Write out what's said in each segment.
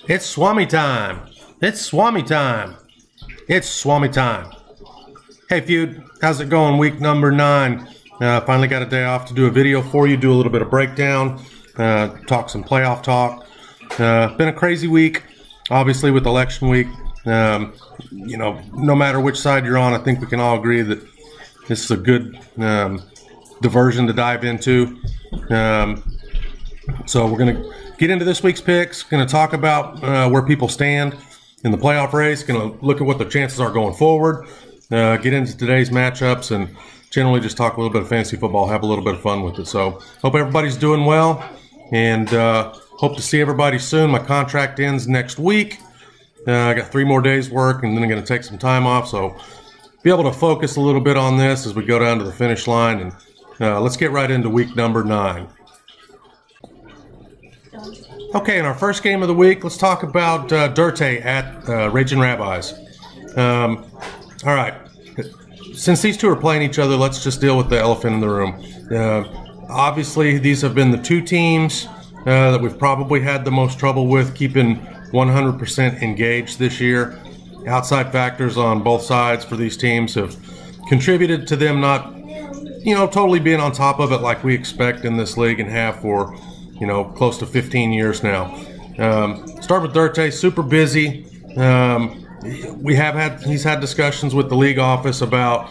It's swami time. It's swami time. It's swami time. Hey feud, how's it going? Week number 9. Finally got a day off to do a video for you, do a little bit of breakdown, talk some playoff talk. Been a crazy week, obviously with election week. You know, no matter which side you're on, I think we can all agree that this is a good diversion to dive into. So we're going to get into this week's picks, going to talk about where people stand in the playoff race, going to look at what the chances are going forward, get into today's matchups, and generally just talk a little bit of fantasy football, have a little bit of fun with it. So hope everybody's doing well, and hope to see everybody soon. My contract ends next week. I got 3 more days work, and then I'm going to take some time off, so be able to focus a little bit on this as we go down to the finish line. And let's get right into week number 9. Okay, in our first game of the week, let's talk about Dirte at Raging Rabbis. All right, since these two are playing each other, let's just deal with the elephant in the room. Obviously, these have been the 2 teams that we've probably had the most trouble with keeping 100% engaged this year. Outside factors on both sides for these teams have contributed to them not, totally being on top of it like we expect in this league and have for, close to 15 years now. Start with Dirte, super busy. He's had discussions with the league office about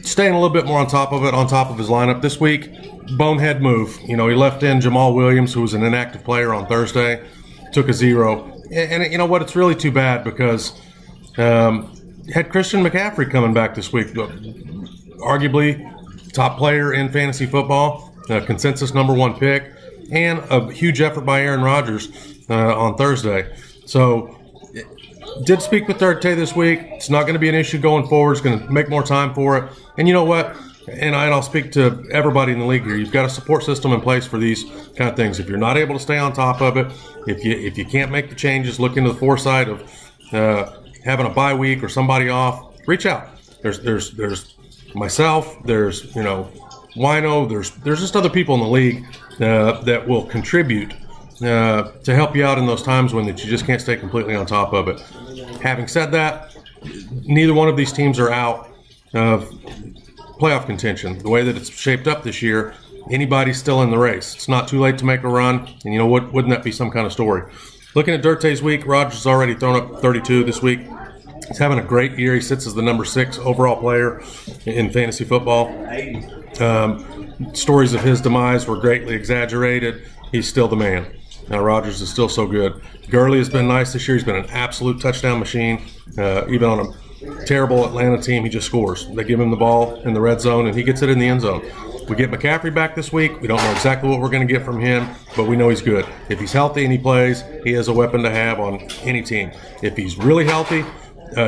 staying a little bit more on top of it, on top of his lineup this week. Bonehead move. He left in Jamal Williams, who was an inactive player on Thursday, took a 0. And you know what? It's really too bad because had Christian McCaffrey coming back this week, arguably top player in fantasy football, consensus #1 pick, and a huge effort by Aaron Rodgers on Thursday. So did speak with Dirte this week. It's not going to be an issue going forward. It's going to make more time for it. And you know what? And I'll speak to everybody in the league here. You've got a support system in place for these kind of things. If you're not able to stay on top of it, if you can't make the changes, look into the foresight of having a bye week or somebody off, reach out. There's myself. There's Wino. There's just other people in the league that will contribute to help you out in those times when that you just can't stay completely on top of it. Having said that, neither one of these teams are out of playoff contention. The way that it's shaped up this year, anybody's still in the race. It's not too late to make a run, and you know what? Wouldn't that be some kind of story? Looking at Dirte's week, Rodgers has already thrown up 32 this week. He's having a great year. He sits as the #6 overall player in fantasy football. Stories of his demise were greatly exaggerated. He's still the man. Now Rodgers is still so good. Gurley has been nice this year. He's been an absolute touchdown machine. Even on a terrible Atlanta team, he just scores. They give him the ball in the red zone, and he gets it in the end zone. We get McCaffrey back this week. We don't know exactly what we're going to get from him, but we know he's good. If he's healthy and he plays, he has a weapon to have on any team. If he's really healthy,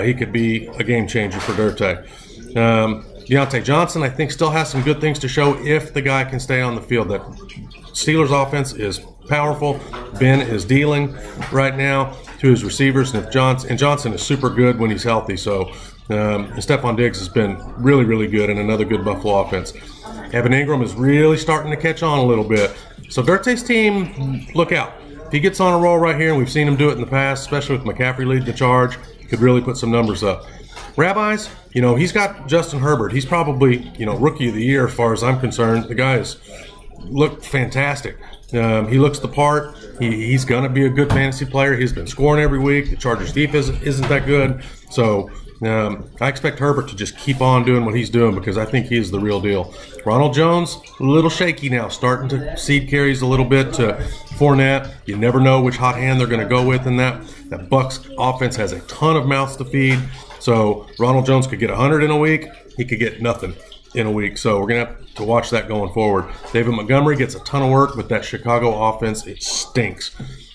he could be a game changer for Dirte. Deontay Johnson, I think, still has some good things to show if the guy can stay on the field. That Steelers offense is powerful. Ben is dealing right now to his receivers, and Johnson is super good when he's healthy. So Stephon Diggs has been really, really good, and another good Buffalo offense. Evan Ingram is really starting to catch on a little bit. So Dirte's team, look out. If he gets on a roll right here, and we've seen him do it in the past, especially with McCaffrey leading the charge, could really put some numbers up. Rabbis, he's got Justin Herbert. He's probably, rookie of the year as far as I'm concerned. The guy has looked fantastic. He looks the part. He's going to be a good fantasy player. He's been scoring every week. The Chargers defense isn't that good. So I expect Herbert to just keep on doing what he's doing because I think he is the real deal. Ronald Jones, a little shaky now, starting to cede carries a little bit to Fournette. You never know which hot hand they're going to go with in that. That Bucs offense has a ton of mouths to feed. So Ronald Jones could get 100 in a week. He could get nothing in a week. So we're going to have to watch that going forward. David Montgomery gets a ton of work with that Chicago offense. It stinks.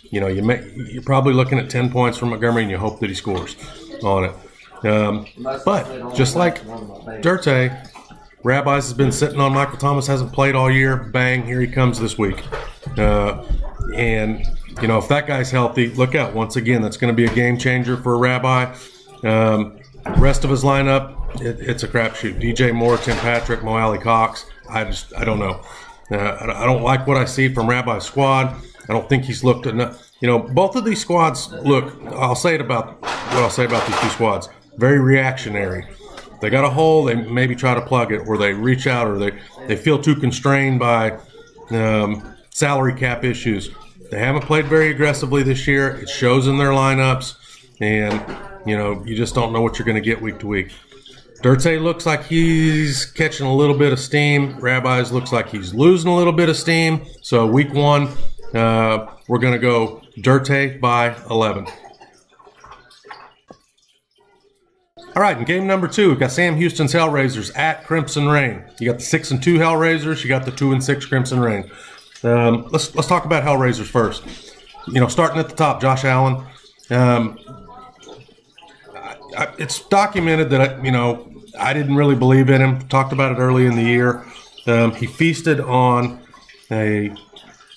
You're probably looking at 10 points from Montgomery, and you hope that he scores on it. But just like Dirte, Rabbis has been sitting on Michael Thomas, hasn't played all year. Bang, here he comes this week. And, if that guy's healthy, look out. Once again, that's going to be a game changer for a Rabbi. Rest of his lineup, it's a crapshoot. DJ Moore, Tim Patrick, Mo Alley Cox. I don't know. I don't like what I see from Rabbi's squad. I don't think he's looked enough. You know, both of these squads look, I'll say about these two squads, very reactionary. They got a hole, they maybe try to plug it, or they reach out, or they feel too constrained by salary cap issues. They haven't played very aggressively this year. It shows in their lineups, and you know, you just don't know what you're going to get week to week. Dirte looks like he's catching a little bit of steam. Rabbis looks like he's losing a little bit of steam. So week 1, we're going to go Dirte by 11. All right, in game number 2, we've got Sam Houston's Hellraisers at Crimson Reign. You got the 6-2 Hellraisers. You got the 2-6 Crimson Reign. Let's talk about Hellraisers first. You know, starting at the top, Josh Allen. It's documented that, you know, I didn't really believe in him. Talked about it early in the year. He feasted on a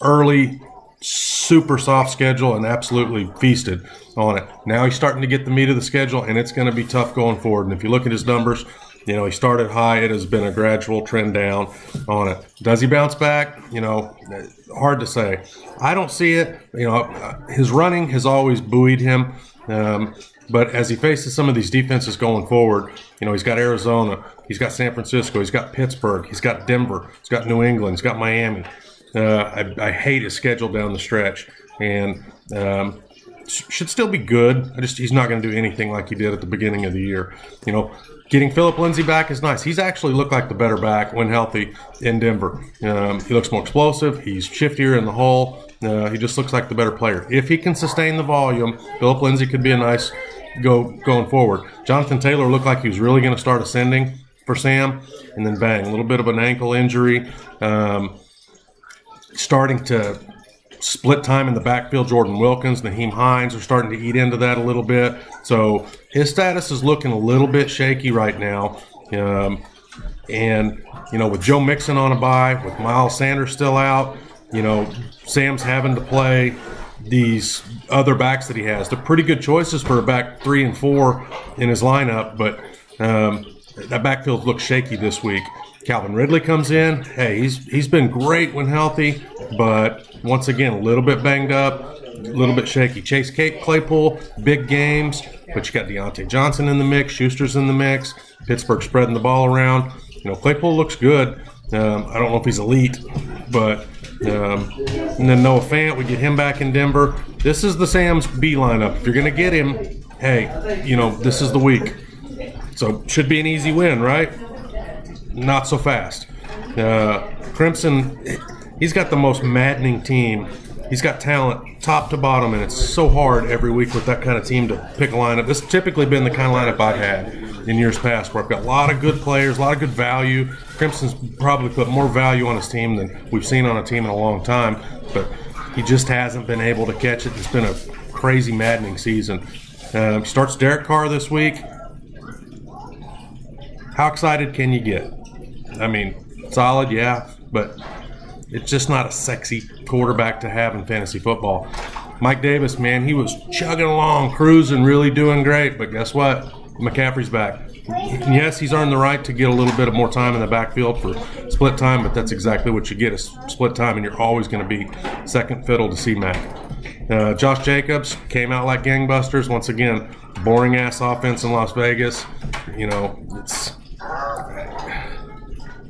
early super soft schedule and absolutely feasted on it. Now he's starting to get the meat of the schedule, and it's going to be tough going forward. And if you look at his numbers, you know, he started high. It has been a gradual trend down on it. Does he bounce back? You know, hard to say. I don't see it. You know, his running has always buoyed him. But as he faces some of these defenses going forward, you know, he's got Arizona, he's got San Francisco, he's got Pittsburgh, he's got Denver, he's got New England, he's got Miami. I hate his schedule down the stretch, and should still be good. He's not going to do anything like he did at the beginning of the year. You know, getting Phillip Lindsay back is nice. He's actually looked like the better back when healthy in Denver. He looks more explosive. He's shiftier in the hole. He just looks like the better player. If he can sustain the volume, Phillip Lindsay could be a nice going forward. Jonathan Taylor looked like he was really going to start ascending for Sam, and then bang, a little bit of an ankle injury. Starting to split time in the backfield. Jordan Wilkins, Naheem Hines are starting to eat into that a little bit. So his status is looking a little bit shaky right now. And, you know, with Joe Mixon on a bye, with Miles Sanders still out, you know, Sam's having to play these other backs that he has. They're pretty good choices for a back 3 and 4 in his lineup, but that backfield looks shaky this week. Calvin Ridley comes in. Hey, he's been great when healthy, but once again, a little bit banged up, a little bit shaky. Chase Claypool, big games, but you got Deontay Johnson in the mix, Schuster's in the mix, Pittsburgh spreading the ball around. You know, Claypool looks good. I don't know if he's elite, but and then Noah Fant, we get him back in Denver. This is the Sam's B lineup. If you're going to get him, hey, you know, this is the week. So should be an easy win, right? Not so fast. Crimson, he's got the most maddening team. He's got talent top to bottom, and it's so hard every week with that kind of team to pick a lineup. This has typically been the kind of lineup I've had in years past, where I've got a lot of good players, a lot of good value. Crimson's probably put more value on his team than we've seen on a team in a long time, but he just hasn't been able to catch it. It's been a crazy, maddening season. Starts Derek Carr this week. How excited can you get? I mean, solid, yeah, but it's just not a sexy quarterback to have in fantasy football. Mike Davis, man, he was chugging along, cruising, really doing great, but guess what? McCaffrey's back. Yes, he's earned the right to get a little bit of more time in the backfield for split time, but that's exactly what you get is split time, and you're always going to be second fiddle to C-Mac. Josh Jacobs came out like gangbusters. Once again, boring-ass offense in Las Vegas. You know, it's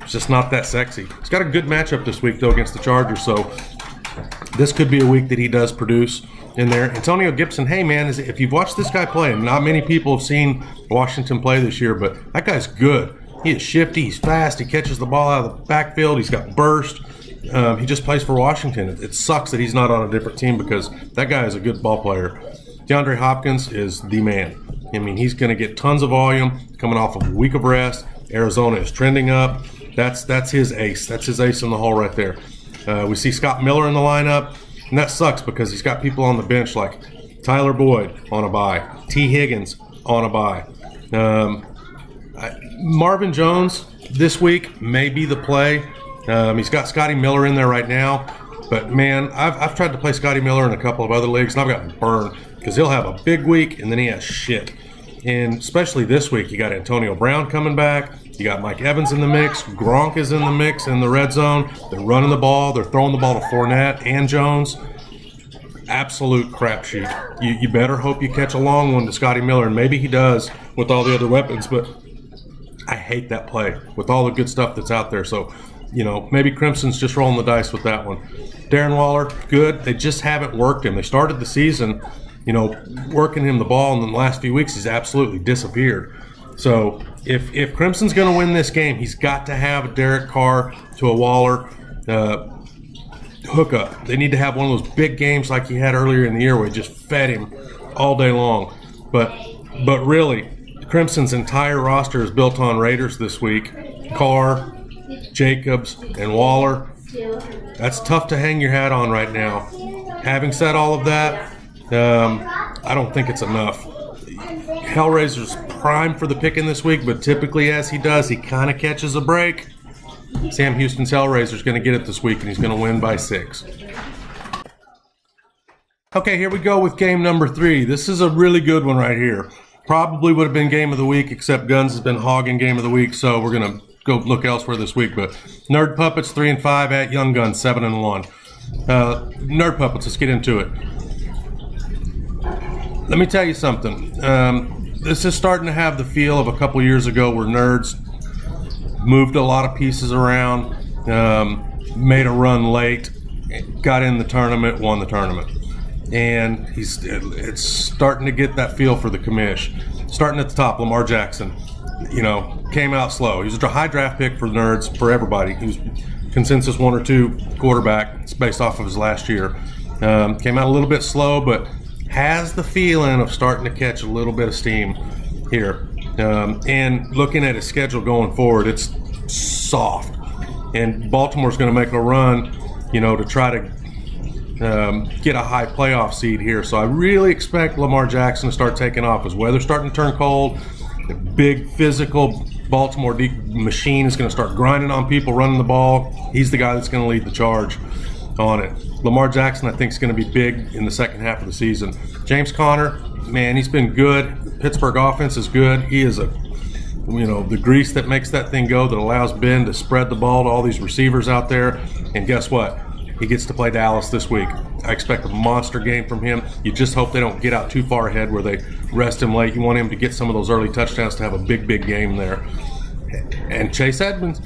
just not that sexy. He's got a good matchup this week, though, against the Chargers, so this could be a week that he does produce in there. Antonio Gibson, hey, man, if you've watched this guy play, and not many people have seen Washington play this year, but that guy's good. He is shifty. He's fast. He catches the ball out of the backfield. He's got burst. He just plays for Washington. It sucks that he's not on a different team because that guy is a good ball player. DeAndre Hopkins is the man. I mean, he's going to get tons of volume coming off of a week of rest. Arizona is trending up. That's his ace. That's his ace in the hole right there. We see Scott Miller in the lineup, and that sucks because he's got people on the bench like Tyler Boyd on a bye, T. Higgins on a bye. Marvin Jones this week may be the play. He's got Scotty Miller in there right now, but man, I've tried to play Scotty Miller in a couple of other leagues, and I've gotten burned because he'll have a big week and then he has shit. And especially this week, you got Antonio Brown coming back. You got Mike Evans in the mix. Gronk is in the mix in the red zone. They're running the ball. They're throwing the ball to Fournette and Jones. absolute crapshoot. You better hope you catch a long one to Scotty Miller, and maybe he does with all the other weapons, but I hate that play with all the good stuff that's out there. So, you know, maybe Crimson's just rolling the dice with that one. Darren Waller, good. They just haven't worked him. They started the season, you know, working him the ball, and in the last few weeks he's absolutely disappeared. So if Crimson's going to win this game, he's got to have a Derek Carr to a Waller hookup. They need to have one of those big games like he had earlier in the year where he just fed him all day long. But really, Crimson's entire roster is built on Raiders this week. Carr, Jacobs, and Waller. That's tough to hang your hat on right now. Having said all of that, I don't think it's enough. Hellraiser's prime for the picking this week, but typically as he does, he kind of catches a break. Sam Houston's Hellraiser's going to get it this week, and he's going to win by 6. Okay, here we go with game number 3. This is a really good one right here. Probably would have been game of the week, except Guns has been hogging game of the week, so we're going to go look elsewhere this week. But Nerd Puppets 3-5 at Young Guns 7-1. Nerd Puppets, let's get into it. Let me tell you something. This is starting to have the feel of a couple years ago where Nerds moved a lot of pieces around, made a run late, got in the tournament, won the tournament. And it's starting to get that feel for the commish. Starting at the top, Lamar Jackson, you know, came out slow. He was a high draft pick for Nerds, for everybody. He was consensus 1 or 2 quarterback. It's based off of his last year. Came out a little bit slow, but has the feeling of starting to catch a little bit of steam here. And looking at his schedule going forward, it's soft. And Baltimore's going to make a run, you know, to try to get a high playoff seed here. So I really expect Lamar Jackson to start taking off. As weather's starting to turn cold, the big physical Baltimore machine is going to start grinding on people, running the ball. He's the guy that's going to lead the charge on it. Lamar Jackson, I think, is going to be big in the second half of the season. James Conner, man, he's been good. The Pittsburgh offense is good. He is the grease that makes that thing go, that allows Ben to spread the ball to all these receivers out there. And guess what? He gets to play Dallas this week. I expect a monster game from him. You just hope they don't get out too far ahead where they rest him late. You want him to get some of those early touchdowns to have a big game there. And Chase Edmonds,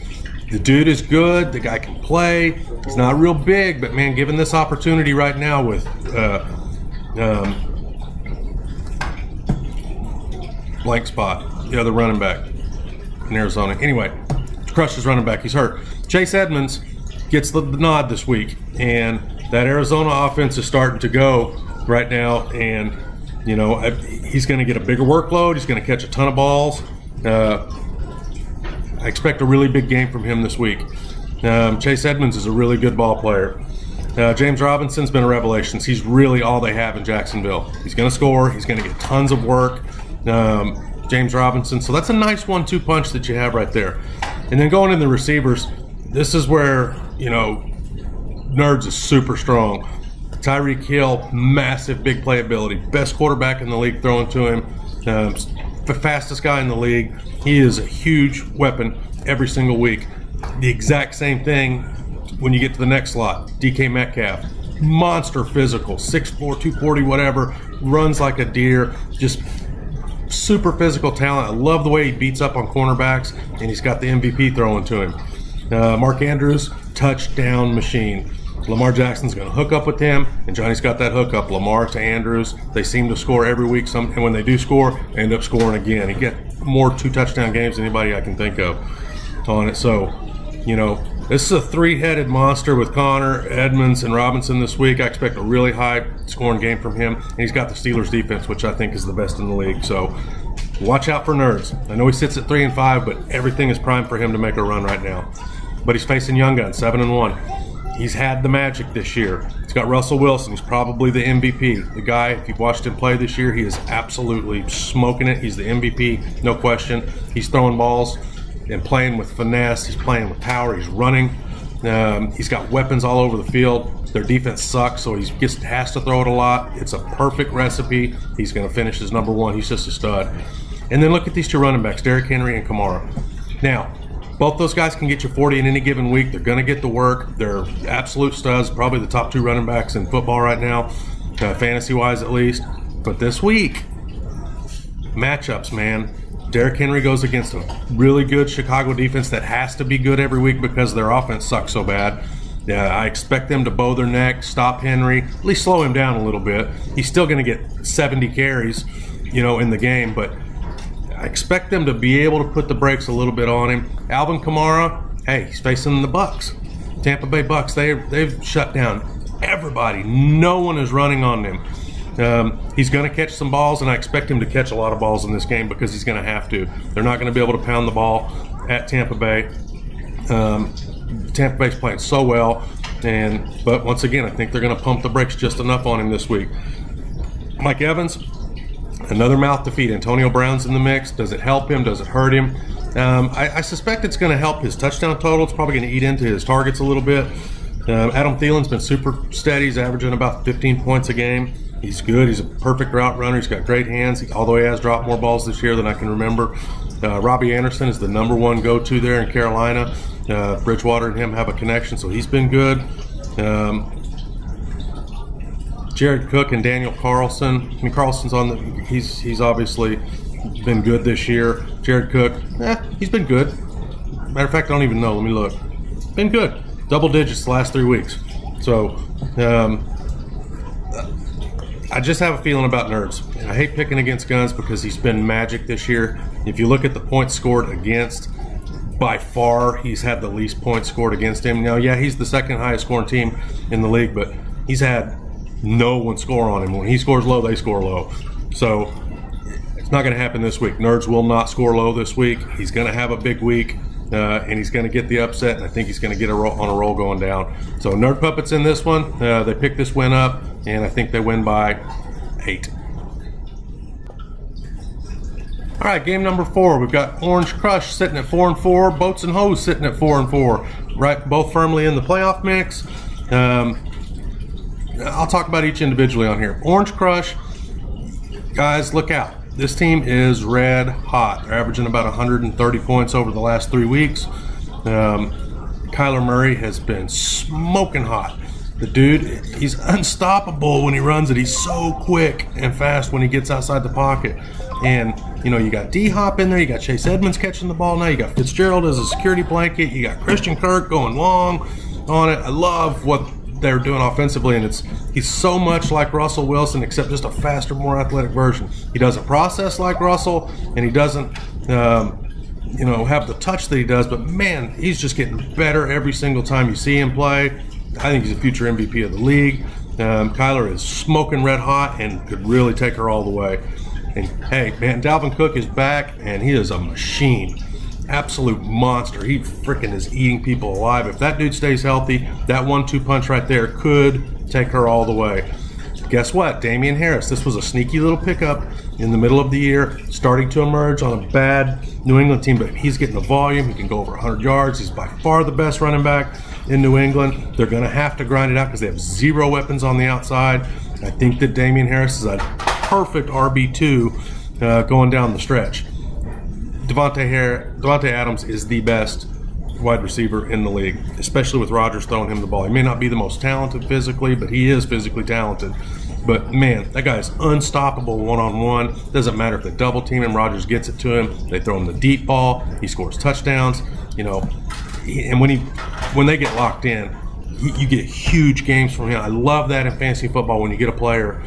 the dude is good. The guy can play. He's not real big, but man, given this opportunity right now with blank spot, the other running back in Arizona. Anyway, crushed his running back. He's hurt. Chase Edmonds gets the nod this week, and that Arizona offense is starting to go right now, and you know, he's going to get a bigger workload. He's going to catch a ton of balls. I expect a really big game from him this week. Chase Edmonds is a really good ball player. James Robinson's been a revelation. He's really all they have in Jacksonville. He's going to score. He's going to get tons of work. James Robinson. So that's a nice 1-2 punch that you have right there. And then going in the receivers, this is where, you know, Nerds is super strong. Tyreek Hill, massive big playability. Best quarterback in the league throwing to him. The fastest guy in the league. He is a huge weapon every single week. The exact same thing when you get to the next slot. DK Metcalf, monster physical, 6'4", 240, whatever, runs like a deer, just super physical talent. I love the way he beats up on cornerbacks, and he's got the MVP throwing to him. Mark Andrews, touchdown machine. Lamar Jackson's going to hook up with him, and Johnny's got that hookup. Lamar to Andrews. They seem to score every week, and when they do score, they end up scoring again. He get more 2-touchdown games than anybody I can think of on it. So, you know, this is a 3-headed monster with Conner, Edmonds, and Robinson this week. I expect a really high-scoring game from him, and he's got the Steelers' defense, which I think is the best in the league. So, watch out for Nerds. I know he sits at 3-5, but everything is primed for him to make a run right now. But he's facing Young Guns, 7-1. He's had the magic this year. He's got Russell Wilson. He's probably the MVP. The guy, if you've watched him play this year, he is absolutely smoking it. He's the MVP, no question. He's throwing balls and playing with finesse. He's playing with power. He's running. He's got weapons all over the field. Their defense sucks, so he has to throw it a lot. It's a perfect recipe. He's going to finish as #1. He's just a stud. And then look at these 2 running backs, Derrick Henry and Kamara. Now, both those guys can get you 40 in any given week. They're going to get the work. They're absolute studs, probably the top 2 running backs in football right now. fantasy-wise at least. But this week, matchups, man. Derrick Henry goes against a really good Chicago defense that has to be good every week because their offense sucks so bad. I expect them to bow their neck, stop Henry, at least slow him down a little bit. He's still going to get 70 carries, in the game, but I expect them to be able to put the brakes a little bit on him. Alvin Kamara, hey, he's facing the Bucs. Tampa Bay Bucs, they've shut down everybody. No one is running on them. He's going to catch some balls, and I expect him to catch a lot of balls in this game because he's going to have to. They're not going to be able to pound the ball at Tampa Bay. Tampa Bay's playing so well, but once again, I think they're going to pump the brakes just enough on him this week. Mike Evans, another mouth to feed. Antonio Brown's in the mix. Does it help him? Does it hurt him? I suspect it's going to help his touchdown total. It's probably going to eat into his targets a little bit. Adam Thielen's been super steady. He's averaging about 15 points a game. He's good. He's a perfect route runner. He's got great hands, although he has dropped more balls this year than I can remember. Robbie Anderson is the #1 go-to there in Carolina. Bridgewater and him have a connection, so he's been good. Jared Cook and Daniel Carlson. I mean, Carlson's on the. He's obviously been good this year. Jared Cook, he's been good. Matter of fact, I don't even know. Let me look. Been good. Double digits the last 3 weeks. So I just have a feeling about Nerds. I hate picking against Guns because he's been magic this year. If you look at the points scored against, by far he's had the least points scored against him. Now, yeah, he's the second highest scoring team in the league, but he's had no one score on him. When he scores low, they score low. So it's not going to happen this week. Nerds will not score low this week. He's going to have a big week, and he's going to get the upset, and I think he's going to get on a roll going down. So Nerd Puppets in this one. They picked this win up, and I think they win by 8. All right, game number 4. We've got Orange Crush sitting at 4-4. Boats and Hose sitting at 4-4. Right, both firmly in the playoff mix. I'll talk about each individually on here. Orange Crush, guys, look out. This team is red hot. They're averaging about 130 points over the last 3 weeks. Kyler Murray has been smoking hot. The dude, he's unstoppable when he runs it. He's so quick and fast when he gets outside the pocket. And, you got D-Hop in there. You got Chase Edmonds catching the ball now. You got Fitzgerald as a security blanket. You got Christian Kirk going long on it. I love what they're doing offensively, and he's so much like Russell Wilson, except just a faster, more athletic version. He doesn't process like Russell, and he doesn't, have the touch that he does. But man, he's just getting better every single time you see him play. I think he's a future MVP of the league. Kyler is smoking red hot and could really take her all the way. And hey, man, Dalvin Cook is back, and he is a machine. Absolute monster. He freaking is eating people alive. If that dude stays healthy, that 1-2 punch right there could take her all the way. Guess what? Damian Harris. This was a sneaky little pickup in the middle of the year, starting to emerge on a bad New England team, but he's getting the volume. He can go over 100 yards. He's by far the best running back in New England. They're going to have to grind it out because they have 0 weapons on the outside. I think that Damian Harris is a perfect RB2 going down the stretch. Devontae Adams is the best wide receiver in the league, especially with Rodgers throwing him the ball. He may not be the most talented physically, but he is physically talented. But man, that guy is unstoppable one-on-one. Doesn't matter if they double team him, Rodgers gets it to him. They throw him the deep ball. He scores touchdowns. And when they get locked in, you get huge games from him. I love that in fantasy football when you get a player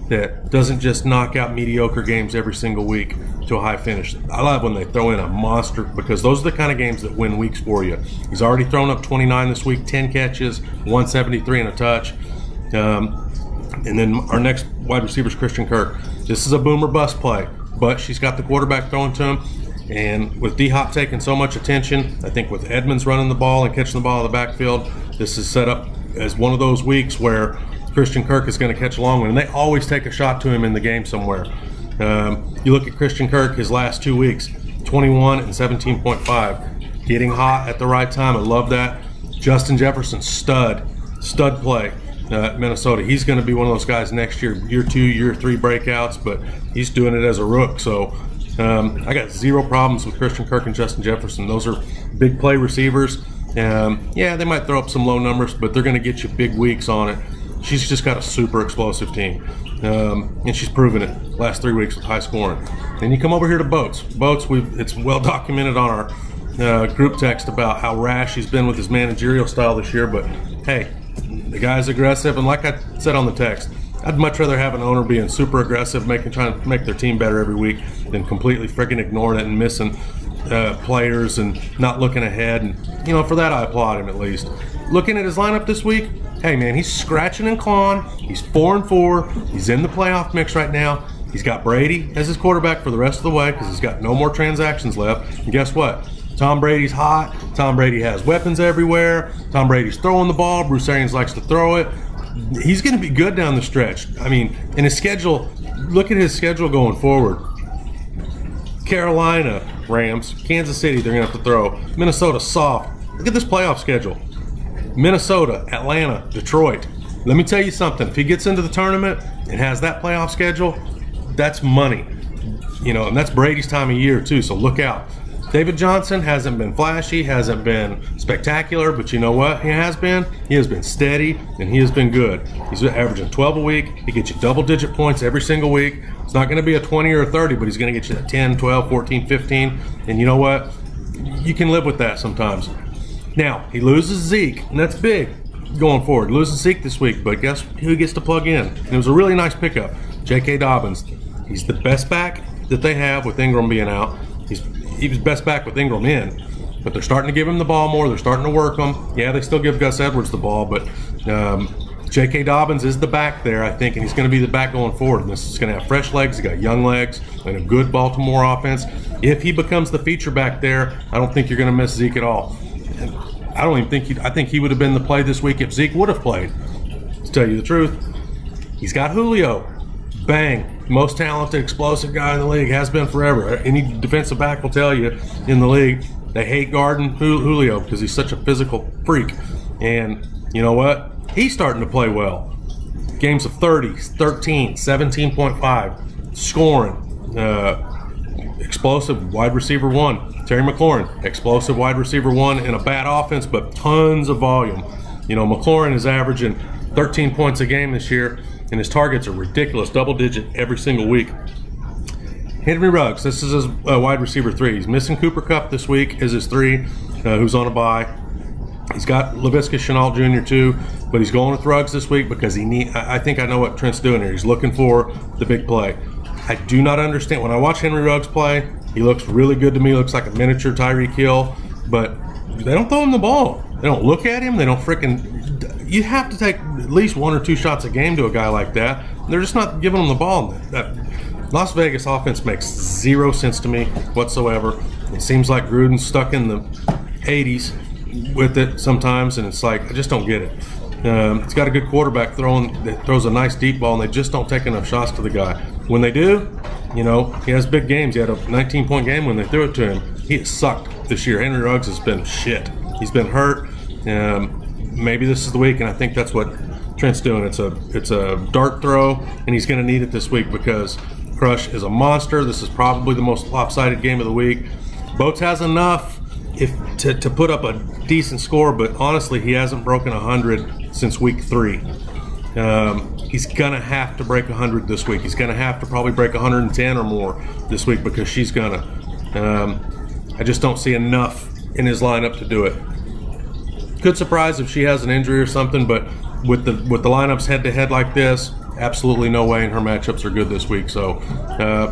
that doesn't just knock out mediocre games every single week to a high finish. I love when they throw in a monster, because those are the kind of games that win weeks for you. He's already thrown up 29 this week, 10 catches, 173 and a touch. And then our next wide receiver is Christian Kirk. This is a boom or bust play, but she's got the quarterback throwing to him. And with D-Hop taking so much attention, I think with Edmonds running the ball and catching the ball in the backfield, this is set up as one of those weeks where Christian Kirk is going to catch a long one, and they always take a shot to him in the game somewhere. You look at Christian Kirk, his last 2 weeks, 21 and 17.5. Getting hot at the right time. I love that. Justin Jefferson, stud play at Minnesota. He's going to be one of those guys next year, year 2, year 3 breakouts, but he's doing it as a rook. So I got 0 problems with Christian Kirk and Justin Jefferson. Those are big play receivers. Yeah, they might throw up some low numbers, but they're going to get you big weeks on it. She's just got a super explosive team. And she's proven it last 3 weeks with high scoring. And you come over here to Boats. Boats, it's well documented on our group text about how rash he's been with his managerial style this year. But hey, the guy's aggressive, and like I said on the text, I'd much rather have an owner being super aggressive, trying to make their team better every week, than completely freaking ignoring it and missing players and not looking ahead. And for that, I applaud him at least. Looking at his lineup this week, hey man, he's scratching and clawing. He's 4-4. He's in the playoff mix right now. He's got Brady as his quarterback for the rest of the way because he's got no more transactions left. And guess what? Tom Brady's hot. Tom Brady has weapons everywhere. Tom Brady's throwing the ball. Bruce Arians likes to throw it. He's going to be good down the stretch. I mean, in his schedule, look at his schedule going forward. Carolina, Rams, Kansas City, they're going to have to throw. Minnesota, soft. Look at this playoff schedule. Minnesota, Atlanta, Detroit. Let me tell you something. If he gets into the tournament and has that playoff schedule, that's money. And that's Brady's time of year too, so look out. David Johnson hasn't been flashy, hasn't been spectacular, but you know what he has been? He has been steady, and he has been good. He's averaging 12 a week. He gets you double-digit points every single week. It's not going to be a 20 or a 30, but he's going to get you that 10, 12, 14, 15. And you know what? You can live with that sometimes. Now, he loses Zeke, and that's big going forward. Loses Zeke this week, but guess who he gets to plug in? And it was a really nice pickup. J.K. Dobbins. He's the best back that they have with Ingram being out. He was best back with Ingram in, but they're starting to give him the ball more. They're starting to work him. Yeah, they still give Gus Edwards the ball, but J.K. Dobbins is the back there, I think, and he's going to be the back going forward. And this is going to have fresh legs. He's got young legs and a good Baltimore offense. If he becomes the feature back there, I don't think you're going to miss Zeke at all. And I don't even think I think he would have been the play this week if Zeke would have played. To tell you the truth, he's got Julio. Bang. Most talented, explosive guy in the league. Has been forever. Any defensive back will tell you in the league, they hate guarding Julio because he's such a physical freak. And you know what? He's starting to play well. Games of 30, 13, 17.5. Scoring. Explosive wide receiver one. Terry McLaurin. Explosive wide receiver one in a bad offense, but tons of volume. McLaurin is averaging 13 points a game this year. And his targets are ridiculous, double-digit every single week. Henry Ruggs, this is his wide receiver 3. He's missing Cooper Kupp this week as his 3, who's on a bye. He's got Laviska Shenault Jr. too, but he's going with Ruggs this week because I think I know what Trent's doing here. He's looking for the big play. I do not understand. When I watch Henry Ruggs play, he looks really good to me. Looks like a miniature Tyreek Hill, but they don't throw him the ball. They don't look at him. They don't freaking... You have to take at least 1 or 2 shots a game to a guy like that. They're just not giving him the ball. That Las Vegas offense makes 0 sense to me whatsoever. It seems like Gruden's stuck in the 80s with it sometimes, and it's like, I just don't get it. It's got a good quarterback that throws a nice deep ball, and they just don't take enough shots to the guy. When they do, he has big games. He had a 19-point game when they threw it to him. He has sucked this year. Henry Ruggs has been shit. He's been hurt. Maybe this is the week, and I think that's what Trent's doing. It's a dart throw, and he's going to need it this week because Crush is a monster. This is probably the most lopsided game of the week. Boats has enough to put up a decent score, but honestly, he hasn't broken 100 since week 3. He's going to have to break 100 this week. He's going to have to probably break 110 or more this week because she's going to. I just don't see enough in his lineup to do it. Could surprise if she has an injury or something, but with the lineups head-to-head like this, absolutely no way, and her matchups are good this week. So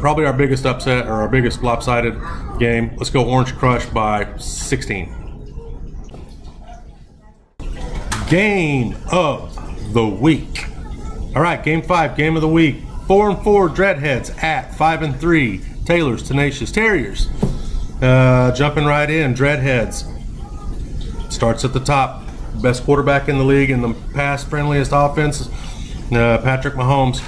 probably our biggest upset or our biggest lopsided game. Let's go Orange Crush by 16. Game of the week. All right, game 5, game of the week. 4-4 Dreadheads at 5-3 Taylor's Tenacious Terriers. Jumping right in, Dreadheads. Starts at the top. Best quarterback in the league in the pass-friendliest offense, Patrick Mahomes.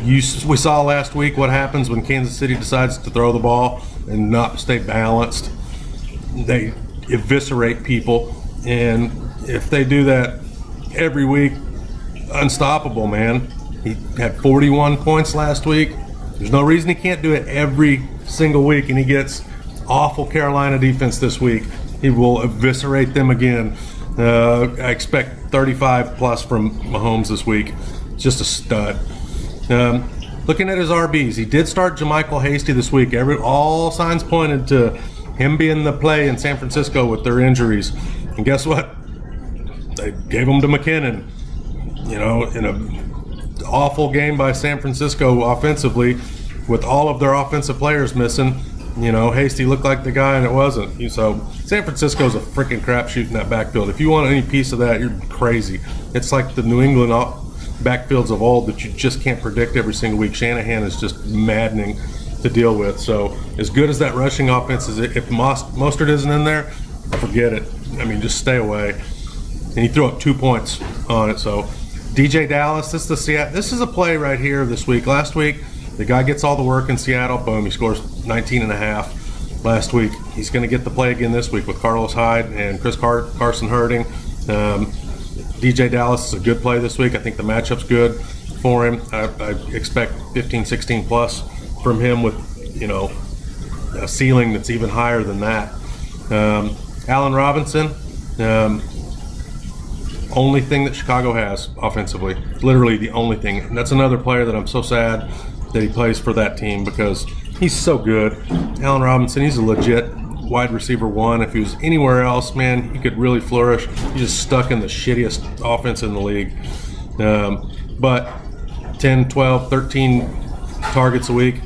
We saw last week what happens when Kansas City decides to throw the ball and not stay balanced. They eviscerate people, and if they do that every week, unstoppable, man. He had 41 points last week. There's no reason he can't do it every single week, and he gets awful Carolina defense this week. He will eviscerate them again. I expect 35 plus from Mahomes this week. Just a stud. Looking at his RBs, he did start JaMychal Hasty this week. All signs pointed to him being the play in San Francisco with their injuries. And guess what? They gave him to McKinnon. You know, in an awful game by San Francisco offensively, with all of their offensive players missing. You know, Hasty looked like the guy, and it wasn't. So San Francisco's a freaking crapshoot in that backfield. If you want any piece of that, you're crazy. It's like the New England backfields of old that you just can't predict every single week. Shanahan is just maddening to deal with. So as good as that rushing offense is, if Mostert isn't in there, forget it. I mean, just stay away. And he threw up 2 points on it. So DJ Dallas, this is a play right here this week. Last week, the guy gets all the work in Seattle. Boom, he scores 19.5 last week. He's going to get the play again this week with Carlos Hyde and Chris Carson hurting. DJ Dallas is a good play this week. I think the matchup's good for him. I expect 15, 16 plus from him with, you know, a ceiling that's even higher than that. Allen Robinson, only thing that Chicago has offensively. Literally the only thing. And that's another player that I'm so sad that he plays for that team because he's so good. Allen Robinson, he's a legit wide receiver one. If he was anywhere else, man, he could really flourish. He's just stuck in the shittiest offense in the league. But 10, 12, 13 targets a week,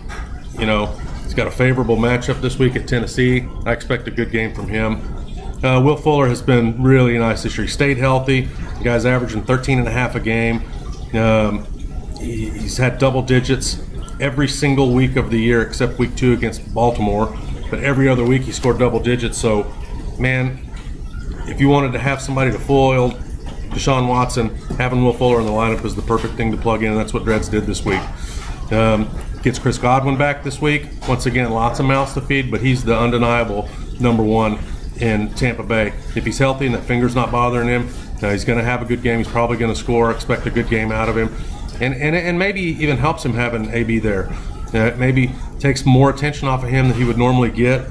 you know, he's got a favorable matchup this week at Tennessee. I expect a good game from him. Will Fuller has been really nice this year. He stayed healthy. The guy's averaging 13.5 a game. He's had double digits every single week of the year except week 2 against Baltimore. But every other week he scored double digits. So, man, if you wanted to have somebody to foil Deshaun Watson, having Will Fuller in the lineup is the perfect thing to plug in, and that's what Dreads did this week. Gets Chris Godwin back this week. Once again, lots of mouths to feed, but he's the undeniable number one in Tampa Bay. If he's healthy and that finger's not bothering him, he's going to have a good game. He's probably going to score. Expect a good game out of him. And maybe even helps him having AB there. Maybe takes more attention off of him than he would normally get.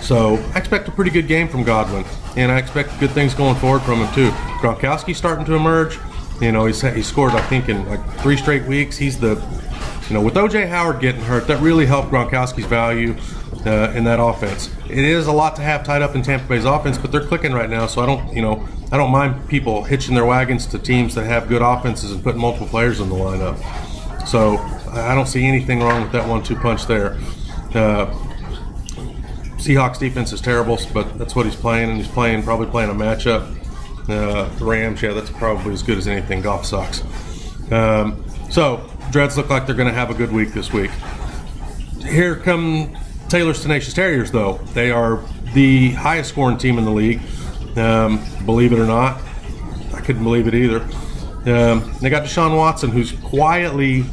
So I expect a pretty good game from Godwin, and I expect good things going forward from him too. Gronkowski's starting to emerge. You know, he scored, I think, in like 3 straight weeks. He's the, you know, with O.J. Howard getting hurt, that really helped Gronkowski's value in that offense. It is a lot to have tied up in Tampa Bay's offense, but they're clicking right now, so I don't mind people hitching their wagons to teams that have good offenses and putting multiple players in the lineup. So I don't see anything wrong with that 1-2 punch there. Seahawks defense is terrible, but that's what he's playing, and he's probably playing a matchup. Rams, yeah, that's probably as good as anything. Golf sucks. So Dreads look like they're going to have a good week this week. Here come Taylor's Tenacious Terriers, though. They are the highest scoring team in the league. Believe it or not, I couldn't believe it either. They got Deshaun Watson, who's quietly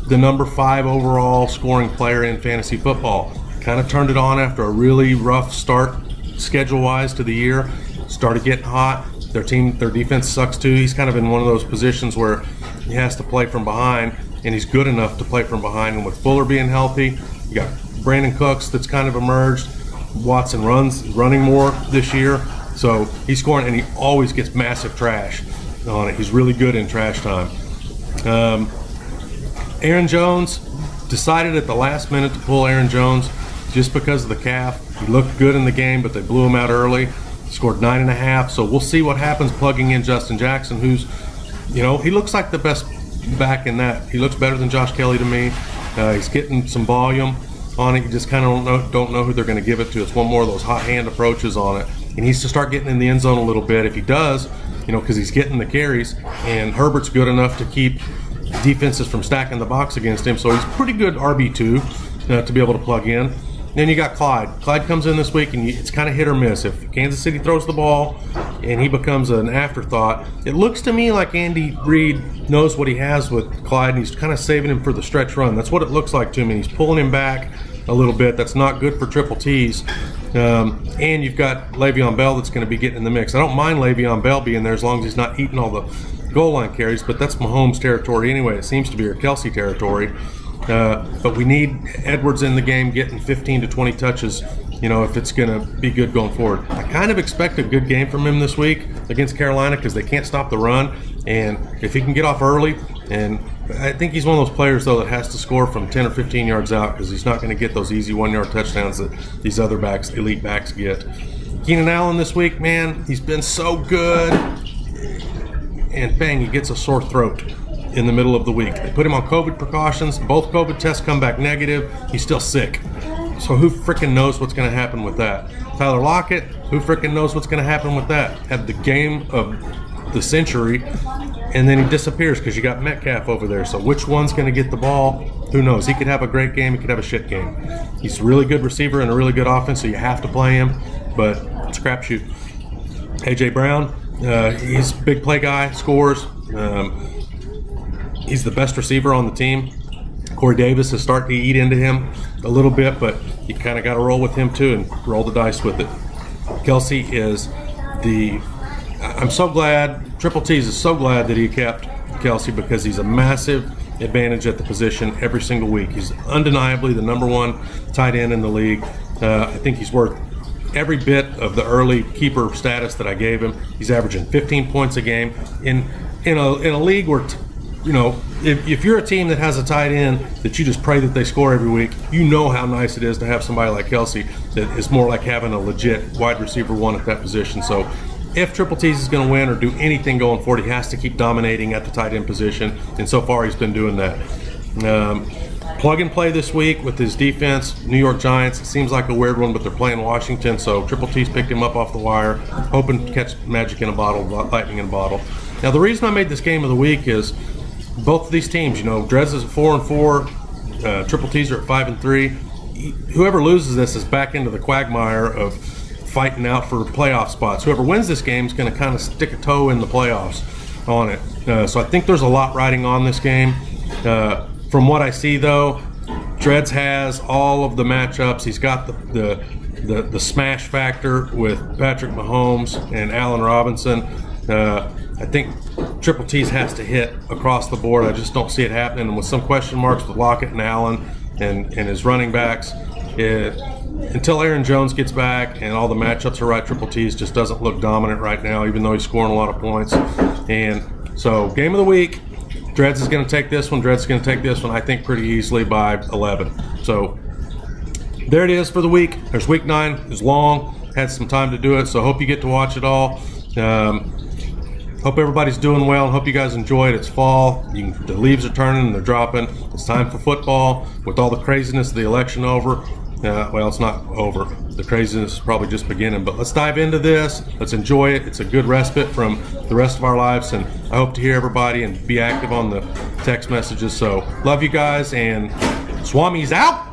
the number 5 overall scoring player in fantasy football. Kind of turned it on after a really rough start schedule-wise to the year. Started getting hot. Their defense sucks too. He's kind of in one of those positions where he has to play from behind, and he's good enough to play from behind. And with Fuller being healthy, you got Brandon Cooks that's kind of emerged. Watson running more this year, so he's scoring, and he always gets massive trash on it. He's really good in trash time. Aaron Jones decided at the last minute to pull Aaron Jones just because of the calf. He looked good in the game, but they blew him out early. Scored 9.5, so we'll see what happens plugging in Justin Jackson, who's, you know, he looks like the best back in that. He looks better than Josh Kelly to me. He's getting some volume on it. You just kind of don't know who they're going to give it to. It's one more of those hot hand approaches on it. He needs to start getting in the end zone a little bit. If he does, you know, because he's getting the carries, and Herbert's good enough to keep defenses from stacking the box against him, so he's pretty good RB2 to be able to plug in. Then you got Clyde. Clyde comes in this week, and it's kind of hit or miss. If Kansas City throws the ball and he becomes an afterthought, it looks to me like Andy Reid knows what he has with Clyde, and he's kind of saving him for the stretch run. That's what it looks like to me. He's pulling him back a little bit. That's not good for triple T's. And you've got Le'Veon Bell that's going to be getting in the mix. I don't mind Le'Veon Bell being there as long as he's not eating all the goal line carries, but that's Mahomes' territory anyway. It seems to be, or Kelsey territory. But we need Edwards in the game getting 15 to 20 touches you know, if it's going to be good going forward. I kind of expect a good game from him this week against Carolina because they can't stop the run. And if he can get off early, and I think he's one of those players, though, that has to score from 10 or 15 yards out because he's not going to get those easy 1-yard touchdowns that these other backs, elite backs, get. Keenan Allen this week, man, he's been so good. And bang, he gets a sore throat in the middle of the week. They put him on COVID precautions. Both COVID tests come back negative. He's still sick. So who freaking knows what's going to happen with that? Tyler Lockett, who freaking knows what's going to happen with that? Had the game of the century, and then he disappears because you got Metcalf over there. So which one's going to get the ball? Who knows? He could have a great game. He could have a shit game. He's a really good receiver and a really good offense, so you have to play him. But it's a crapshoot. A.J. Brown, he's a big play guy, scores. He's the best receiver on the team. Corey Davis is starting to eat into him a little bit, but you kind of got to roll with him too and roll the dice with it. Kelsey is I'm so glad, Triple T's is so glad that he kept Kelsey because he's a massive advantage at the position every single week. He's undeniably the #1 tight end in the league. I think he's worth every bit of the early keeper status that I gave him. He's averaging 15 points a game in a league where, you know, if you're a team that has a tight end that you just pray that they score every week, you know how nice it is to have somebody like Kelsey that is more like having a legit wide receiver 1 at that position. So if Triple T's is going to win or do anything going forward, he has to keep dominating at the tight end position, and so far he's been doing that. Plug and play this week with his defense, New York Giants. It seems like a weird one, but they're playing Washington, so Triple T's picked him up off the wire, hoping to catch magic in a bottle, lightning in a bottle. Now, the reason I made this game of the week is both of these teams, you know, Drez is at 4-4, Triple T's are at 5-3. Whoever loses this is back into the quagmire of fighting out for playoff spots. Whoever wins this game is going to kind of stick a toe in the playoffs on it. So I think there's a lot riding on this game. From what I see, though, Dreds has all of the matchups. He's got the smash factor with Patrick Mahomes and Allen Robinson. I think Triple T's has to hit across the board. I just don't see it happening. And with some question marks with Lockett and Allen and his running backs, until Aaron Jones gets back and all the matchups are right, Triple T's just doesn't look dominant right now, even though he's scoring a lot of points. And so, game of the week, Dreds is going to take this one. Dreds is going to take this one, I think, pretty easily by 11. So there it is for the week. There's week 9. It's long. Had some time to do it, so hope you get to watch it all. Hope everybody's doing well. Hope you guys enjoy it. It's fall. The leaves are turning and they're dropping. It's time for football. With all the craziness of the election over, well, it's not over. The craziness is probably just beginning. But let's dive into this. Let's enjoy it. It's a good respite from the rest of our lives. And I hope to hear everybody and be active on the text messages. So love you guys, and Swami's out.